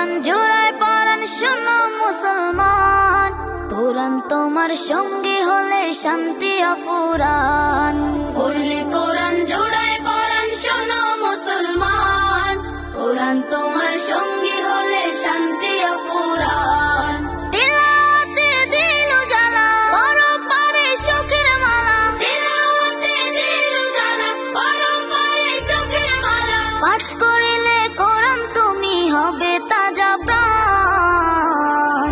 কোরআন জোড়ায় পরাণ শোনো মুসলমান, কোরআন তোমার সঙ্গী হলে শান্তি অফুরান। পড়লে কোরআন জোড়ায় পরাণ শোনো মুসলমান, কোরআন তোমার সঙ্গী হলে শান্তি অফুরান। তিলাওয়াতে দিল জ্বালা, পরপারে সুখের মালা। তিলাওয়াতে দিল জ্বালা, পরপারে সুখের মালা। পাঠ করিলে কোরআন তুমি হবে তাজা প্রাণ।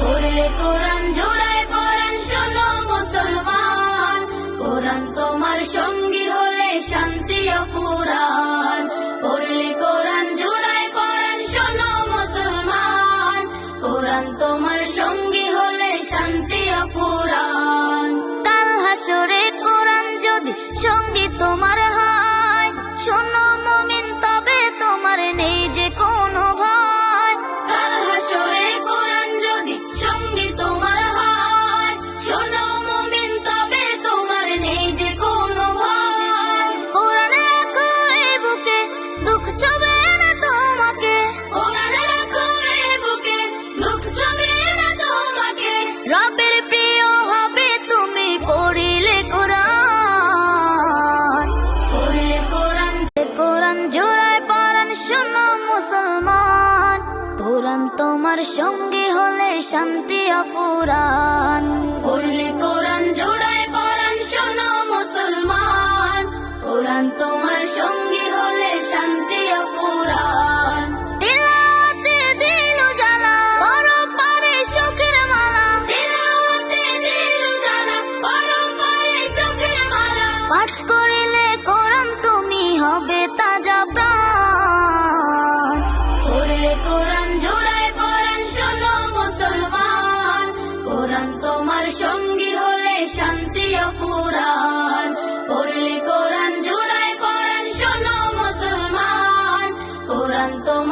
পড়লে কোরআন জোড়ায় পরাণ শোনো মুসলমান, কোরআন তোমার সঙ্গী হলে শান্তি অফুরান। পড়লে কোরআন জোড়ায় পরাণ শোনো মুসলমান, কোরআন তোমার সঙ্গী হলে শান্তি অফুরান। কাল হাসরে কোরআন যদি সঙ্গী তোমার হয়, শোনো মুমিন তবে তোমার নেই যে কোনো ভয়। কাল হাসরে কোরআন যদি সঙ্গী তোমার হয়, শোনো মুমিন তবে তোমার নেই যে কোনো ভয়। কোরআন রাখো এই বুকে, দুঃখ ছবে না তোমাকে। কোরআন রাখো এই বুকে, দুঃখ ছবে না তোমাকে। রবের প্রিয় হবে তুমি পড়িলে কোরআন। পড়লে কোরআন, কোরআন জোড়ায় পরাণ শোনো মুসলমান, কোরআন তোমার সঙ্গী হলে শান্তি অফুরান। পড়লে কোরআন জোড়ায় পরাণ শোনো মুসলমান, কোরআন তোমার সঙ্গী হলে শান্তি অফুরান। তিলাওয়াতে দিল জ্বালা, পরপারে সুখের মালা। তিলাওয়াতে দিল জ্বালা, পরপারে সুখের মালা। পাঠ করিলে কোরআন তুমি হবে তাজা প্রাণ। পড়লে কোরআন জোড়ায় পরাণ শোনো মুসলমান, কোরআন তোমার সঙ্গী হলে শান্তি অফুরান। পড়লে কোরআন জোড়ায় পরাণ শোনো মুসলমান, কোরআন তোমার